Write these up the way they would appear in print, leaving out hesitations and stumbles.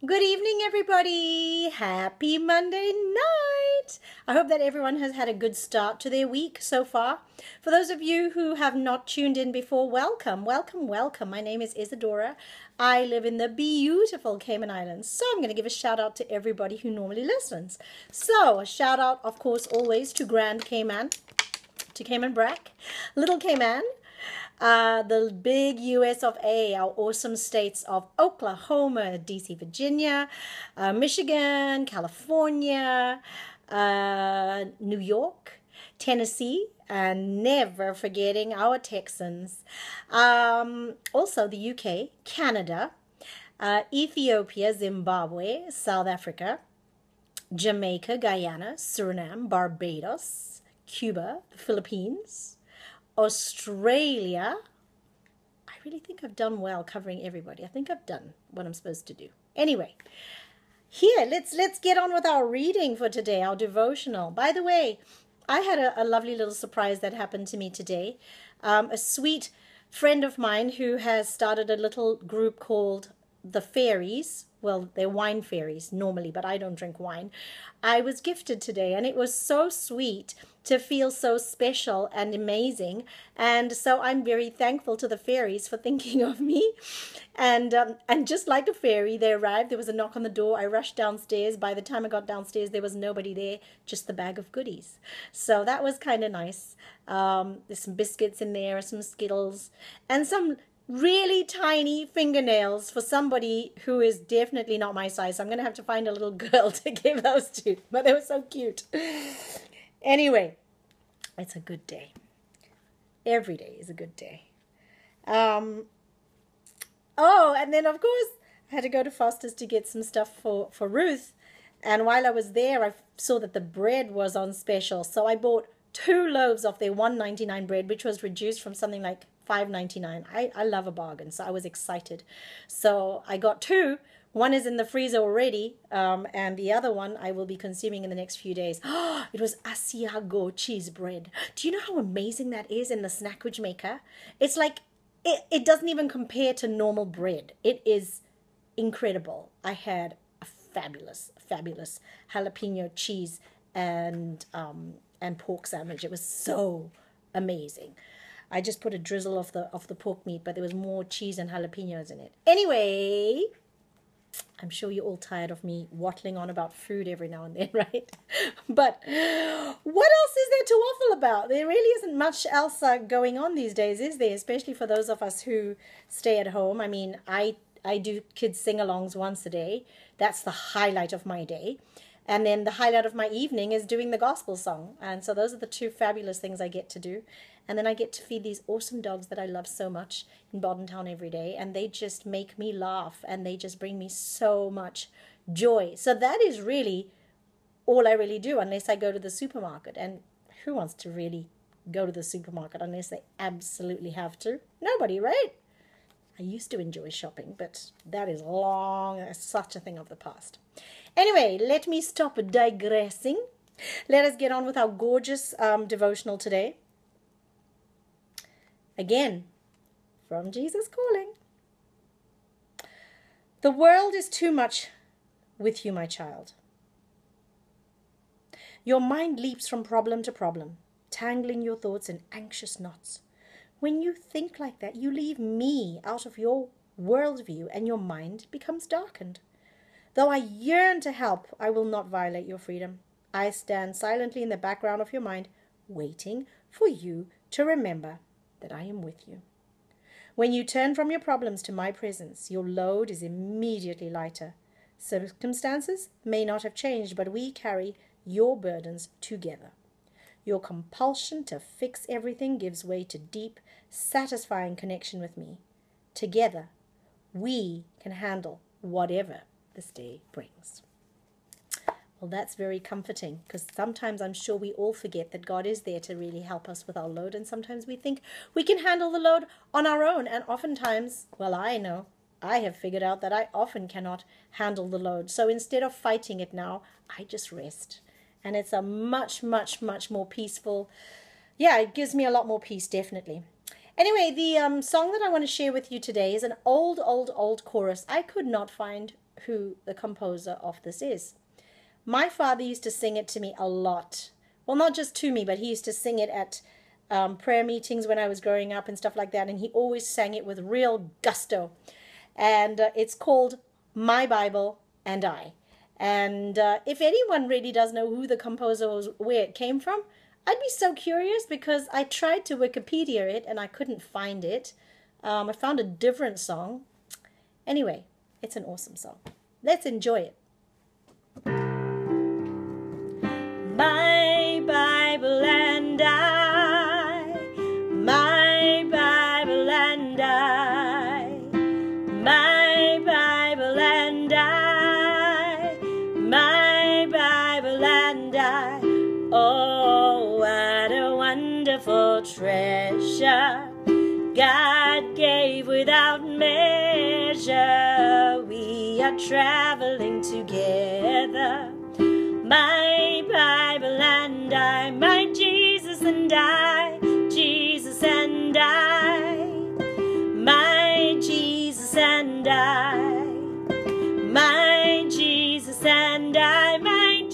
Good evening, everybody. Happy Monday night. I hope that everyone has had a good start to their week so far. For those of you who have not tuned in before, welcome, welcome, welcome. My name is Isadora. I live in the beautiful Cayman Islands. So I'm going to give a shout out to everybody who normally listens. So a shout out, of course, always to Grand Cayman, to Cayman Brac, Little Cayman, the big US of A, our awesome states of Oklahoma, DC, Virginia, Michigan, California, New York, Tennessee, and never forgetting our Texans. Also the UK, Canada, Ethiopia, Zimbabwe, South Africa, Jamaica, Guyana, Suriname, Barbados, Cuba, the Philippines, Australia. I really think I've done well covering everybody. I think I've done what I'm supposed to do. Anyway, here, let's get on with our reading for today, our devotional. By the way, I had a lovely little surprise that happened to me today. A sweet friend of mine who has started a little group called the Fairies. Well, they're wine fairies normally, but I don't drink wine. I was gifted today, and it was so sweet to feel so special and amazing. And so I'm very thankful to the fairies for thinking of me. And just like a fairy, they arrived. There was a knock on the door. I rushed downstairs. By the time I got downstairs, there was nobody there, just the bag of goodies. So that was kind of nice. There's some biscuits in there, some Skittles, and some really tiny fingernails for somebody who is definitely not my size. So I'm going to have to find a little girl to give those to. But they were so cute. Anyway, it's a good day. Every day is a good day. Oh, and then of course I had to go to Foster's to get some stuff for Ruth. And while I was there, I saw that the bread was on special. So I bought 2 loaves of their $1.99 bread, which was reduced from something like $5.99. I love a bargain, so I was excited. So I got 2. One is in the freezer already, and the other one I will be consuming in the next few days. It was Asiago cheese bread. Do you know how amazing that is in the Snackwich maker? It's like, it doesn't even compare to normal bread. It is incredible. I had a fabulous, fabulous jalapeno cheese and pork sandwich. It was so amazing. I just put a drizzle of the pork meat, but there was more cheese and jalapenos in it. Anyway, I'm sure you're all tired of me wattling on about food every now and then, right? But what else is there to waffle about? There really isn't much else going on these days, is there? Especially for those of us who stay at home. I mean, I do kids sing-alongs once a day. That's the highlight of my day. And then the highlight of my evening is doing the gospel song. And so those are the 2 fabulous things I get to do. And then I get to feed these awesome dogs that I love so much in Town every day. And they just make me laugh. And they just bring me so much joy. So that is really all I really do, unless I go to the supermarket. And who wants to really go to the supermarket unless they absolutely have to? Nobody, right? I used to enjoy shopping, but that is such a thing of the past. Anyway, let me stop digressing. Let us get on with our gorgeous devotional today. Again, from Jesus Calling. The world is too much with you, my child. Your mind leaps from problem to problem, tangling your thoughts in anxious knots. When you think like that, you leave me out of your worldview and your mind becomes darkened. Though I yearn to help, I will not violate your freedom. I stand silently in the background of your mind, waiting for you to remember that I am with you. When you turn from your problems to my presence, your load is immediately lighter. Circumstances may not have changed, but we carry your burdens together. Your compulsion to fix everything gives way to deep, satisfying connection with me. Together, we can handle whatever this day brings. Well, that's very comforting, because sometimes I'm sure we all forget that God is there to really help us with our load, and sometimes we think we can handle the load on our own, and oftentimes, well, I know, I have figured out that I often cannot handle the load. So instead of fighting it now, I just rest. And it's a much, much, much more peaceful, it gives me a lot more peace, definitely. Anyway, the song that I want to share with you today is an old chorus. I could not find who the composer of this is. My father used to sing it to me a lot. Well, not just to me, but he used to sing it at prayer meetings when I was growing up and stuff like that, and he always sang it with real gusto. And it's called My Bible and I. And if anyone really does know who the composer was, where it came from, I'd be so curious, because I tried to Wikipedia it and I couldn't find it. I found a different song. Anyway, it's an awesome song. Let's enjoy it. My Bible and I, my Bible and I, my Bible and I, my Bible and I. Oh, what a wonderful treasure God gave without measure. We are traveling together. My Bible and I, my Jesus and I, Jesus and I, my Jesus and I, my Jesus and I, my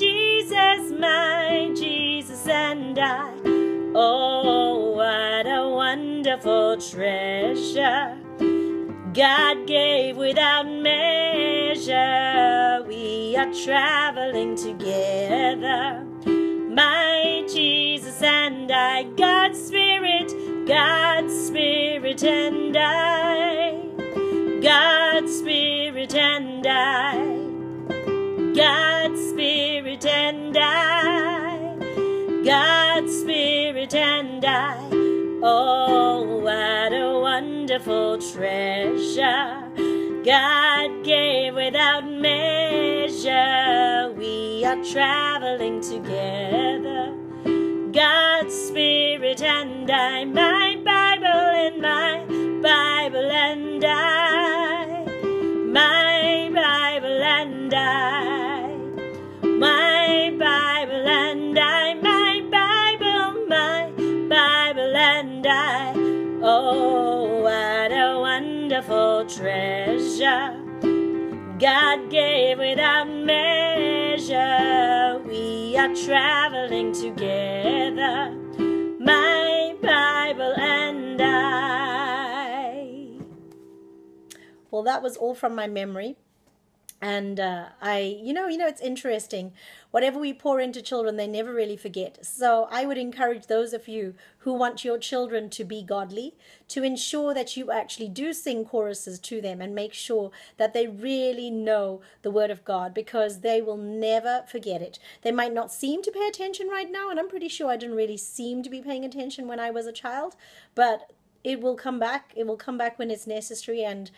Jesus and I. Oh, what a wonderful treasure God gave without measure. We are traveling together. My Jesus and I, God's Spirit and I, God's Spirit and I, God's Spirit and I, God's Spirit and I. Oh, what a wonderful treasure God gave without measure. We are traveling together. God's Spirit and I, my Bible and my Bible and I, my Bible and I, my Bible and I, my Bible and I. Oh, what a wonderful treasure God gave without measure. We are traveling together. My Bible and I. Well, that was all from my memory. And it's interesting. Whatever we pour into children, they never really forget. So I would encourage those of you who want your children to be godly to ensure that you actually do sing choruses to them and make sure that they really know the Word of God, because they will never forget it. They might not seem to pay attention right now, and I'm pretty sure I didn't really seem to be paying attention when I was a child, but it will come back. It will come back when it's necessary. And,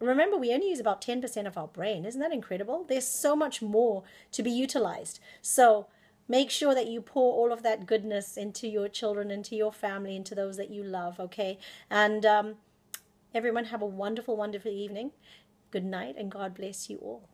remember, we only use about 10% of our brain. Isn't that incredible? There's so much more to be utilized. So make sure that you pour all of that goodness into your children, into your family, into those that you love, okay? And everyone have a wonderful, wonderful evening. Good night, and God bless you all.